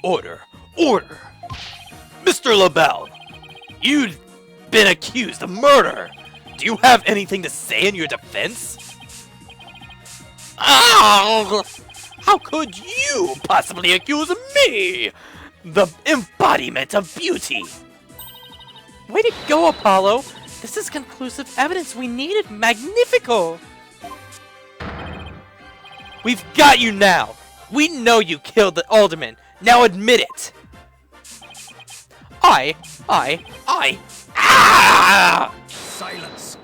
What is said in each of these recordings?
Order! Order! Mr. LaBelle! You've been accused of murder! Do you have anything to say in your defense? Oh! How could you possibly accuse me? The embodiment of beauty! Way to go, Apollo! This is conclusive evidence we needed. Magnifico! We've got you now! We know you killed the alderman. Now admit it! Ah! Silence!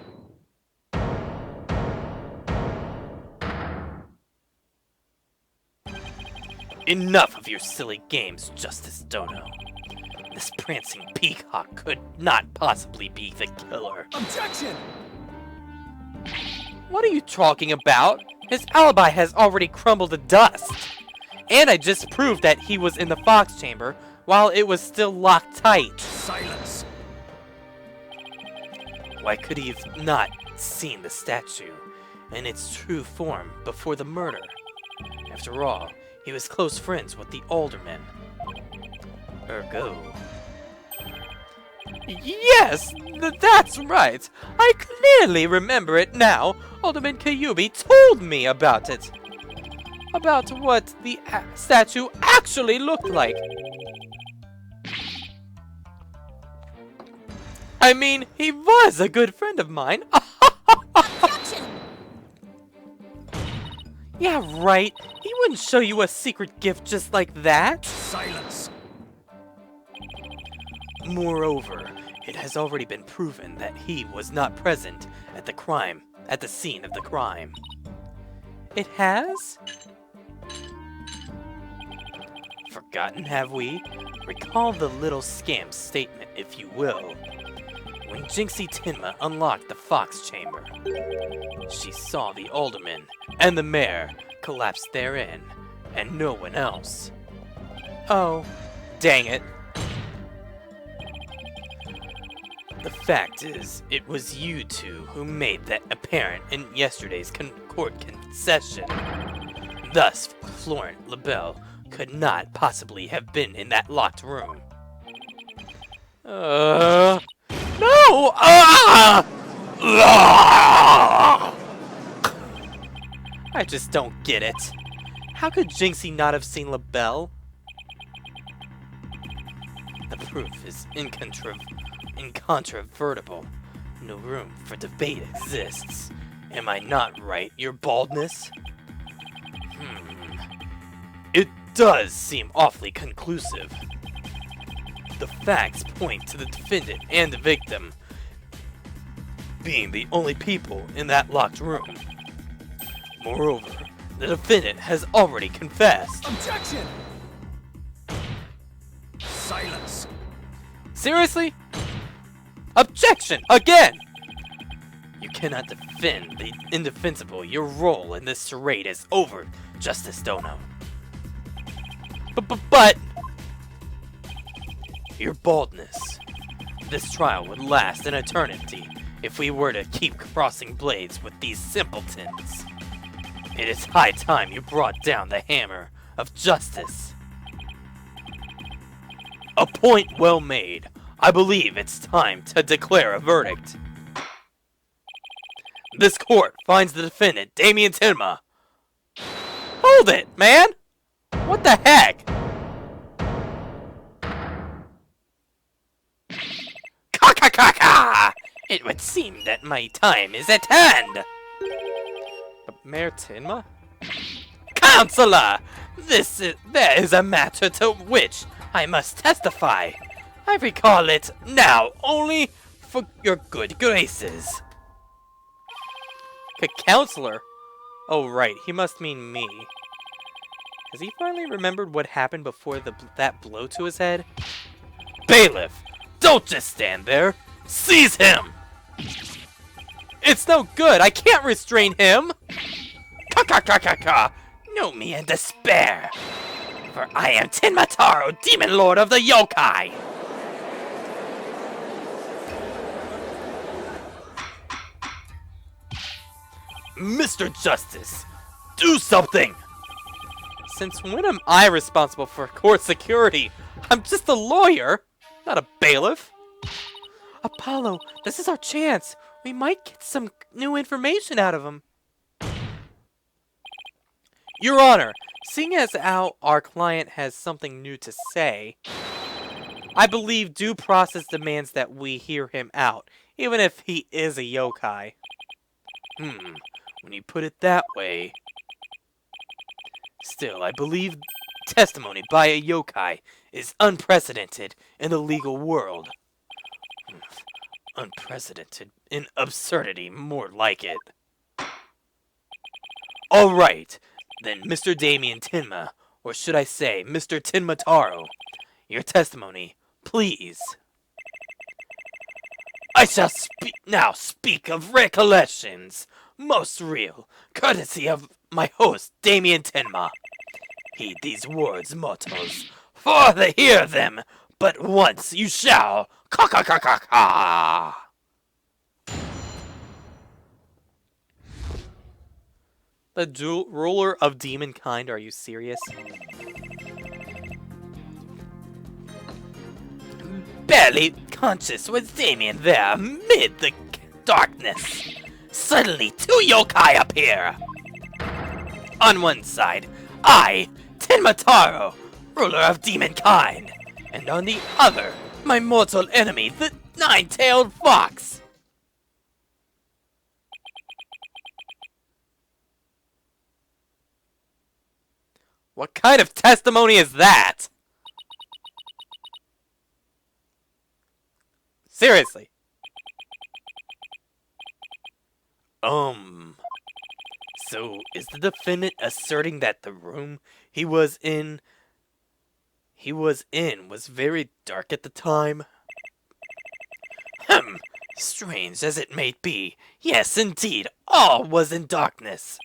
Enough of your silly games, Justice Dono. This prancing peacock could not possibly be the killer. Objection! What are you talking about? His alibi has already crumbled to dust. And I just proved that he was in the Fox chamber while it was still locked tight. Silence! Why could he have not seen the statue in its true form before the murder? After all, he was close friends with the alderman. Ergo. Yes, that's right. I clearly remember it now. Alderman Kyubi told me about it. About what the statue actually looked like. I mean, he was a good friend of mine. Yeah, right. He wouldn't show you a secret gift just like that. Silence! Moreover, it has already been proven that he was not present at the scene of the crime. It has? Forgotten, have we? Recall the little scamp's statement, if you will. When Jinxie Tenma unlocked the Fox chamber, she saw the alderman and the mayor collapse therein, and no one else. Oh, dang it. The fact is, it was you two who made that apparent in yesterday's court concession. Thus, Florent LaBelle could not possibly have been in that locked room. No! I just don't get it. How could Jinxie not have seen LaBelle? The proof is incontrovertible. No room for debate exists. Am I not right, your baldness? It does seem awfully conclusive. The facts point to the defendant and the victim being the only people in that locked room. Moreover, the defendant has already confessed. Objection! Silence! Seriously? Objection! Again! You cannot defend the indefensible. Your role in this charade is over, Justice Dono. But... Your baldness. This trial would last an eternity if we were to keep crossing blades with these simpletons. It is high time you brought down the hammer of justice. A point well made. I believe it's time to declare a verdict. This court finds the defendant, Damien Tenma. Hold it, man! What the heck? Ka-ka-ka-ka! It would seem that my time is at hand. Mayor Tenma? Counselor! There is a matter to which I must testify. I recall it now only for your good graces. Counselor? Oh, right. He must mean me. Has he finally remembered what happened before that blow to his head? Bailiff, don't just stand there. Seize him! It's no good. I can't restrain him. Ka-ka-ka-ka-ka! Know me in despair. For I am Tenmataro, Demon Lord of the Yokai. Mr. Justice, do something! Since when am I responsible for court security? I'm just a lawyer, not a bailiff. Apollo, this is our chance. We might get some new information out of him. Your Honor, seeing as how our client has something new to say, I believe due process demands that we hear him out, even if he is a yokai. When you put it that way... Still, I believe testimony by a yokai is unprecedented in the legal world. Unprecedented in absurdity, more like it. Alright, then Mr. Damien Tenma, or should I say Mr. Tenmataro, your testimony, please. I shall now speak of recollections, most real, courtesy of my host, Damien Tenma. Heed these words, mortals, for they hear them, but once you shall, ka-ka-ka-ka-ka! The ruler of demon kind, are you serious? Barely conscious was Damien there amid the darkness. Suddenly, two yokai appear. On one side, I, Tenmataro, ruler of demon kind, and on the other, my mortal enemy, the nine-tailed fox. What kind of testimony is that? Seriously. So is the defendant asserting that the room he was in was very dark at the time? Strange as it may be, yes indeed, all was in darkness.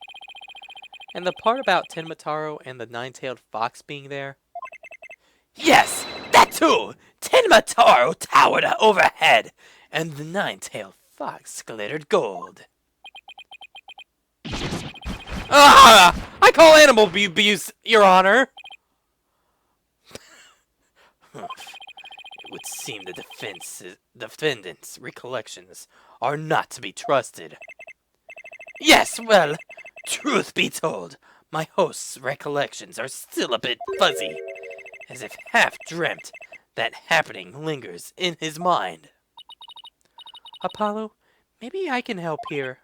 And the part about Tenmataro and the nine-tailed fox being there? Yes, that too! Tenmataro towered overhead, and the nine-tailed fox glittered gold. Ah! I call animal abuse, Your Honor! It would seem the defendant's recollections are not to be trusted. Yes, well, truth be told, my host's recollections are still a bit fuzzy, as if half-dreamt that happening lingers in his mind. Apollo, maybe I can help here.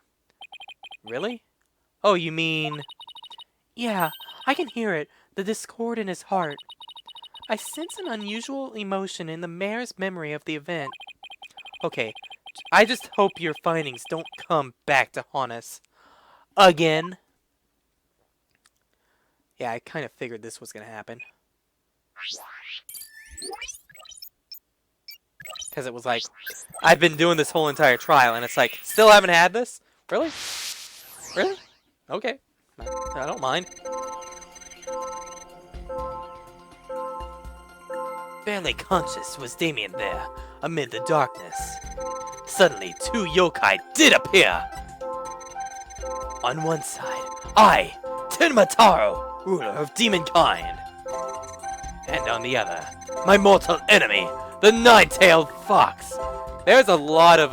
Really? Oh, you mean... Yeah, I can hear it, the discord in his heart. I sense an unusual emotion in the mayor's memory of the event. Okay, I just hope your findings don't come back to haunt us. Again. Yeah, I kind of figured this was going to happen. Because it was like, I've been doing this whole entire trial, and it's like, still haven't had this? Really? Really? Okay. I don't mind. Barely conscious was Damien there, amid the darkness. Suddenly, two yokai did appear. On one side, I, Tenmataro, ruler of demon kind. And on the other, my mortal enemy, the nine-tailed fox. There's a lot of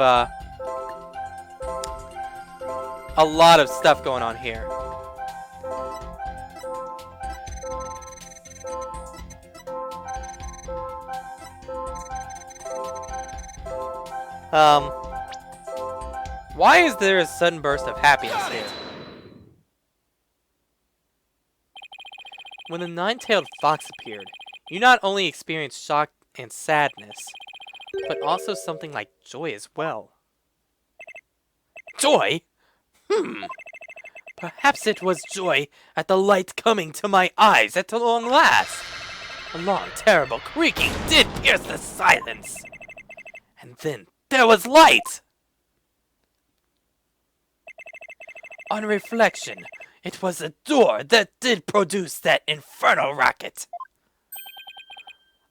stuff going on here. Why is there a sudden burst of happiness here? When the nine-tailed fox appeared, you not only experienced shock and sadness, but also something like joy as well. Joy? Perhaps it was joy at the light coming to my eyes at long last. A long, terrible creaking did pierce the silence. And then there was light! On reflection, it was a door that did produce that infernal racket.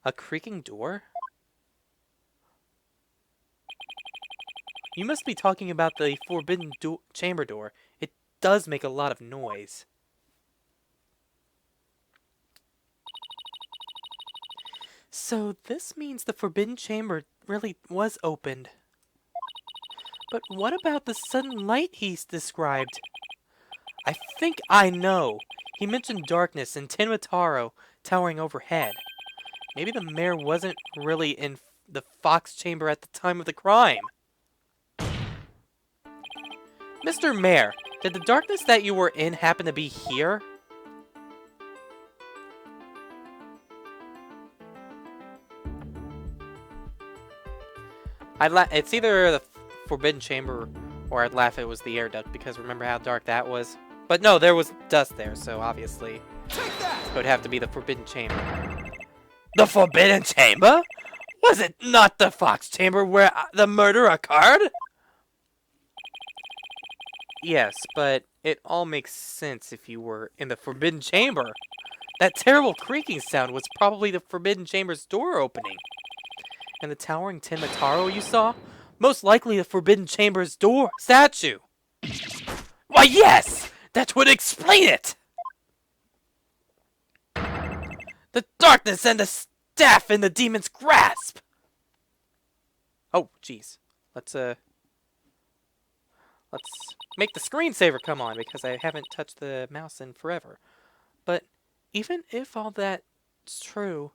A creaking door? You must be talking about the forbidden chamber door. It does make a lot of noise. So this means the Forbidden Chamber really was opened. But what about the sudden light he's described? I think I know. He mentioned darkness and Tinmataro towering overhead. Maybe the mayor wasn't really in the Fox Chamber at the time of the crime. Mr. Mayor, did the darkness that you were in happen to be here? It's either the Forbidden Chamber or I'd laugh it was the air duct, because remember how dark that was? But no, there was dust there, so obviously it would have to be the Forbidden Chamber. The Forbidden Chamber? Was it not the Fox Chamber where the murder occurred? Yes, but it all makes sense if you were in the Forbidden Chamber. That terrible creaking sound was probably the Forbidden Chamber's door opening. And the towering Tinmataro you saw? Most likely the Forbidden Chamber's door statue. Why, yes! That would explain it! The darkness and the staff in the demon's grasp! Oh, jeez. Let's make the screensaver come on, because I haven't touched the mouse in forever. But even if all that's true,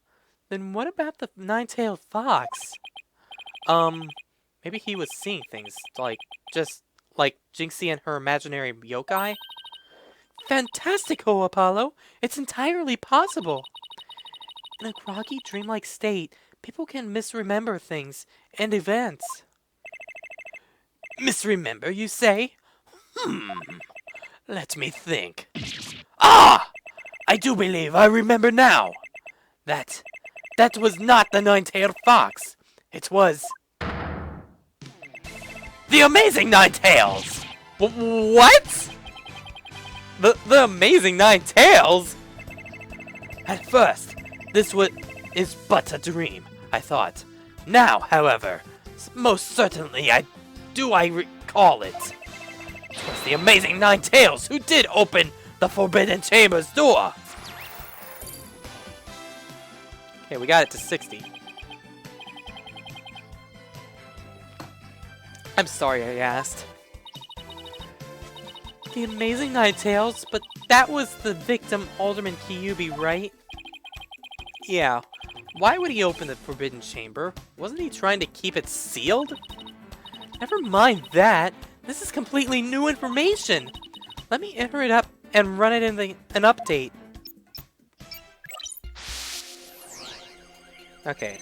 then what about the nine-tailed fox? Maybe he was seeing things, just like Jinxie and her imaginary yokai? Fantastico, Apollo! It's entirely possible! In a groggy, dreamlike state, people can misremember things and events. Misremember, you say? Let me think. Ah! I do believe I remember now. That was not the nine-tailed fox. It was the Amazing Nine Tails! What? The Amazing Nine Tails? At first, this is but a dream, I thought. Now, however, most certainly I recall it. It was the Amazing Nine Tails who did open the Forbidden Chamber's door. Okay, we got it to 60. I'm sorry I asked. The Amazing Nine Tails, but that was the victim, Alderman Kyubi, right? Yeah. Why would he open the Forbidden Chamber? Wasn't he trying to keep it sealed? Never mind that. This is completely new information. Let me enter it up and run it in an update. Okay.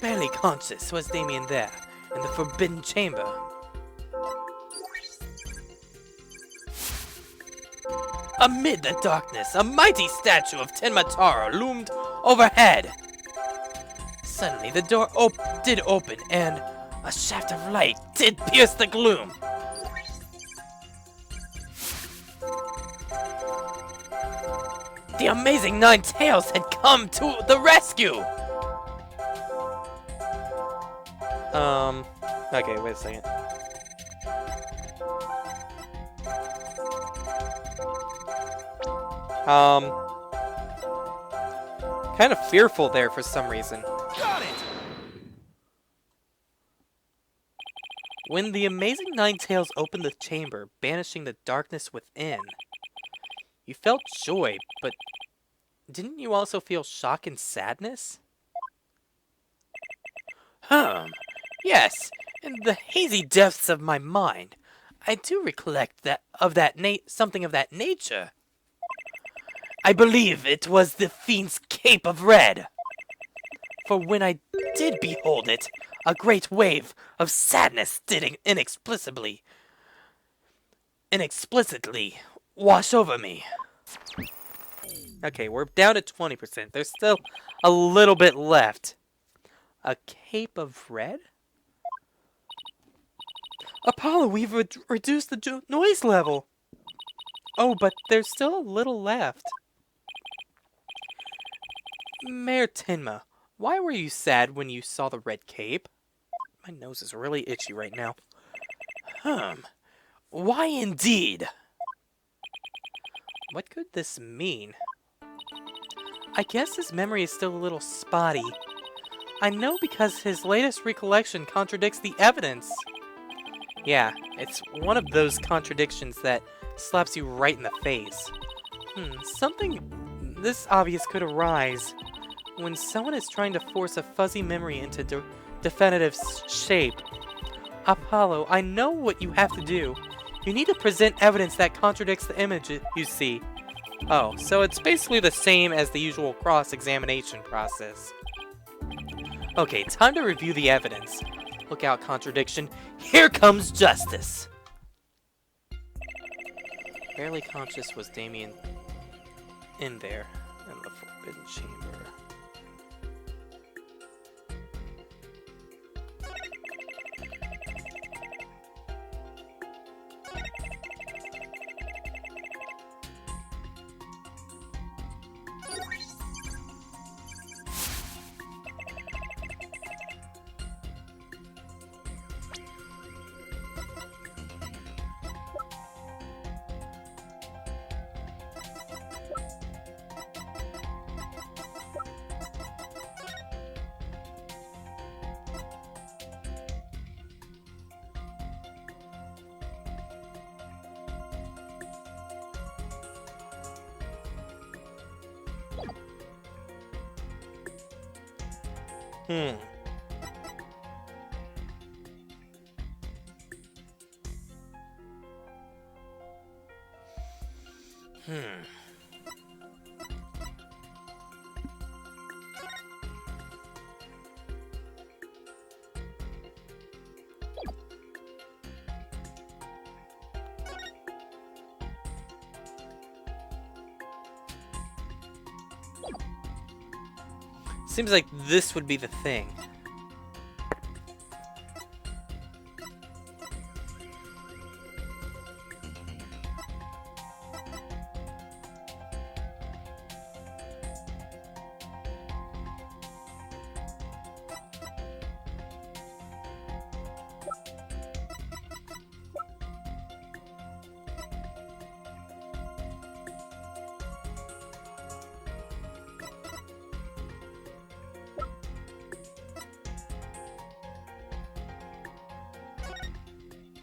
Barely conscious was Damien there, in the Forbidden Chamber. Amid the darkness, a mighty statue of Tenmataro loomed overhead. Suddenly, the door did open, and a shaft of light did pierce the gloom. The Amazing Nine Tails had come to the rescue! Okay, wait a second. Kind of fearful there for some reason. Got it! When the Amazing Nine Tails opened the chamber, banishing the darkness within, you felt joy, but didn't you also feel shock and sadness? Yes, in the hazy depths of my mind, I do recollect something of that nature. I believe it was the fiend's cape of red. For when I did behold it, a great wave of sadness did inexplicably wash over me. Okay, we're down to 20%. There's still a little bit left. A cape of red? Apollo, we've reduced the noise level. Oh, but there's still a little left. Mayor Tenma, why were you sad when you saw the red cape? My nose is really itchy right now. Why indeed? What could this mean? I guess his memory is still a little spotty. I know because his latest recollection contradicts the evidence. Yeah, it's one of those contradictions that slaps you right in the face. Something this obvious could arise when someone is trying to force a fuzzy memory into definitive shape. Apollo, I know what you have to do. You need to present evidence that contradicts the image you see. Oh, so it's basically the same as the usual cross-examination process. Okay, time to review the evidence. Look out, contradiction. Here comes justice! Barely conscious was Damien in there, in the Forbidden Chamber. Hmm. Seems like this would be the thing.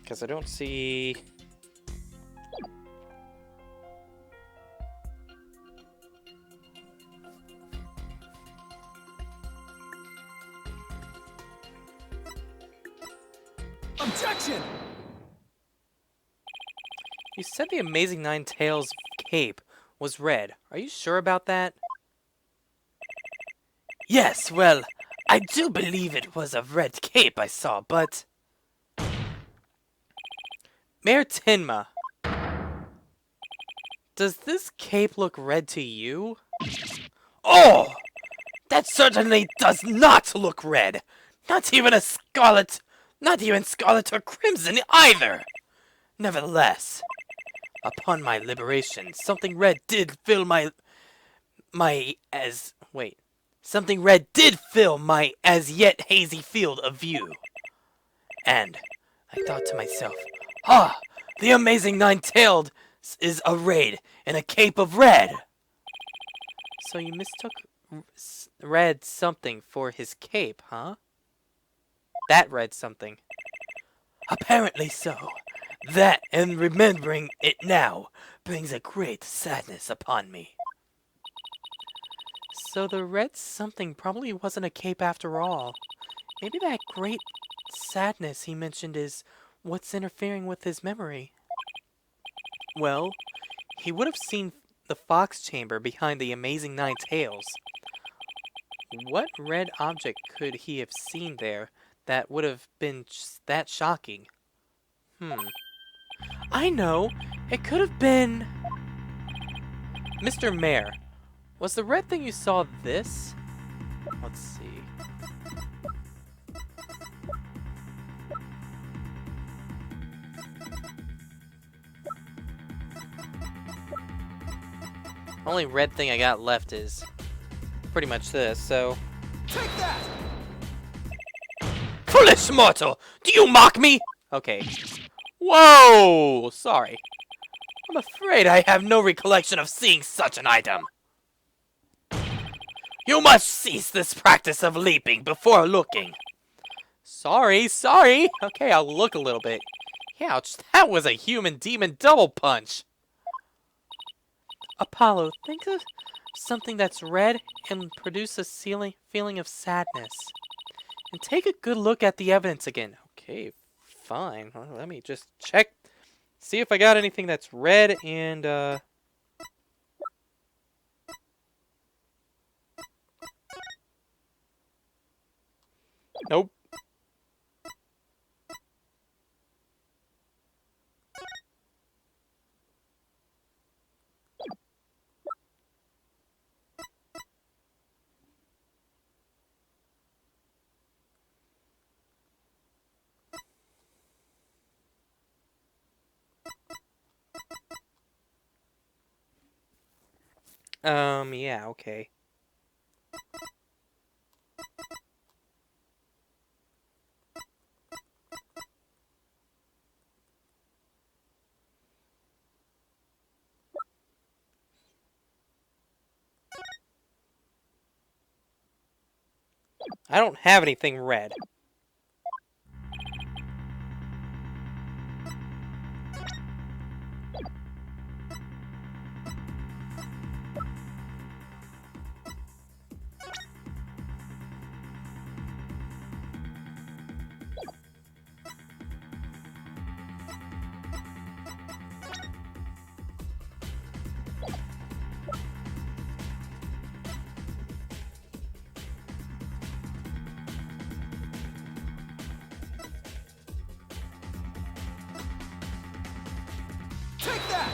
Because I don't see... Objection! You said the Amazing Nine Tails cape was red. Are you sure about that? Yes, well, I do believe it was a red cape I saw, but... Mayor Tenma, does this cape look red to you? Oh! That certainly does not look red! Not even scarlet or crimson either! Nevertheless, upon my liberation, something red did fill my as yet hazy field of view. And I thought to myself, ah, the Amazing Nine-Tailed is arrayed in a cape of red. So you mistook red something for his cape, huh? That red something. Apparently so. That, and remembering it now, brings a great sadness upon me. So the red something probably wasn't a cape after all. Maybe that great sadness he mentioned is what's interfering with his memory. Well, he would have seen the fox chamber behind the Amazing Nine Tails. What red object could he have seen there that would have been that shocking? I know! It could have been... Mr. Mayor, was the red thing you saw this? Let's see. Only red thing I got left is pretty much this, so... Take that! Foolish mortal! Do you mock me? Okay. Whoa! Sorry. I'm afraid I have no recollection of seeing such an item. You must cease this practice of leaping before looking. Sorry. Okay, I'll look a little bit. Ouch, that was a human demon double punch. Apollo, think of something that's red and produce a feeling of sadness. And take a good look at the evidence again. Okay, fine. Well, let me just check. See if I got anything that's red and, Nope. Yeah, okay. I don't have anything red. Take that!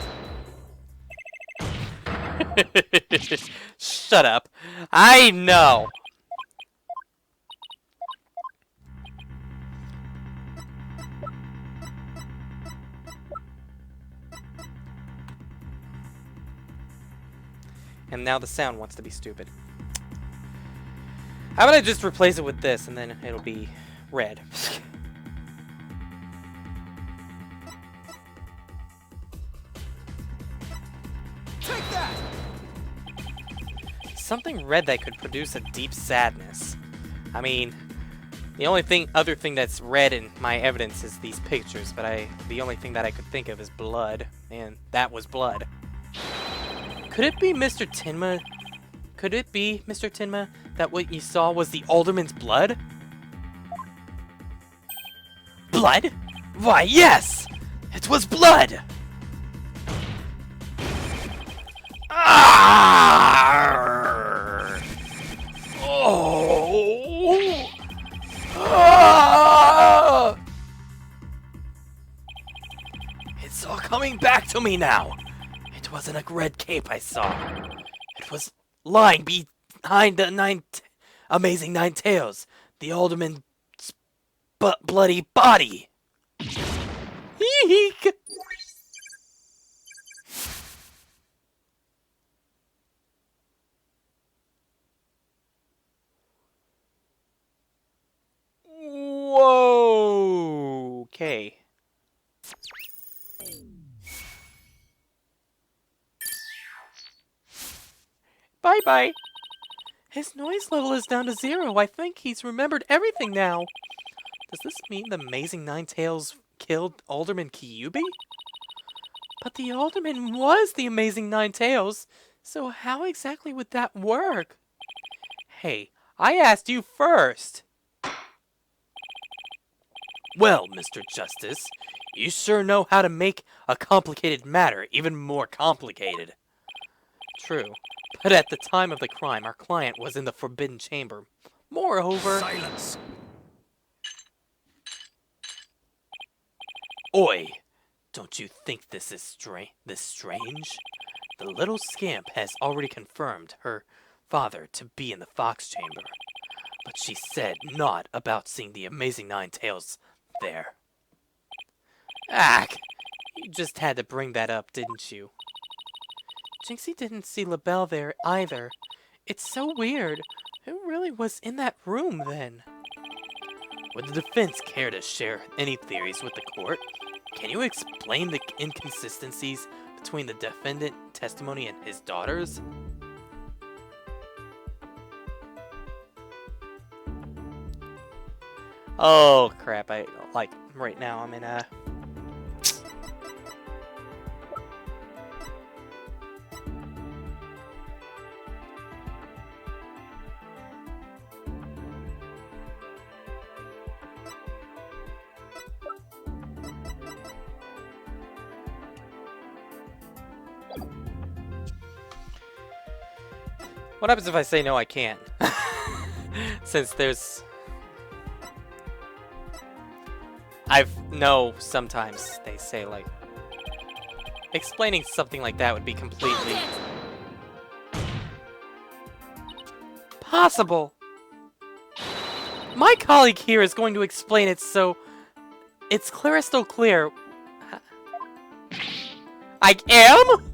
Shut up. I know. And now the sound wants to be stupid. How about I just replace it with this and then it'll be red. Take that! Something red that could produce a deep sadness. I mean, the only other thing that's red in my evidence is these pictures, but the only thing that I could think of is blood, and that was blood. Could it be Mr. Tenma? Could it be, Mr. Tenma, that what you saw was the alderman's blood? Blood? Why, yes! It was blood! Arrgh! Oh! Ah! It's all coming back to me now. It wasn't a red cape I saw. It was lying behind the amazing nine tails. The alderman's bloody body. Eek! Whoa! Okay. Bye-bye. His noise level is down to 0. I think he's remembered everything now. Does this mean the Amazing Nine Tails killed Alderman Kyubi? But the Alderman was the Amazing Nine Tails, so how exactly would that work? Hey, I asked you first. Well, Mr. Justice, you sure know how to make a complicated matter even more complicated. True, but at the time of the crime, our client was in the Forbidden Chamber. Moreover... Silence! Oi! Don't you think this is strange? The little scamp has already confirmed her father to be in the Fox Chamber, but she said naught about seeing the Amazing Nine Tails there. Ack! You just had to bring that up, didn't you? Jinxie didn't see LaBelle there either. It's so weird. Who really was in that room then? Would the defense care to share any theories with the court? Can you explain the inconsistencies between the defendant testimony and his daughter's? Oh crap! Right now I'm in a. What happens if I say no, I can't? Since there's... No, sometimes they say, like... Explaining something like that would be completely... possible! My colleague here is going to explain it so... it's crystal clear. I am?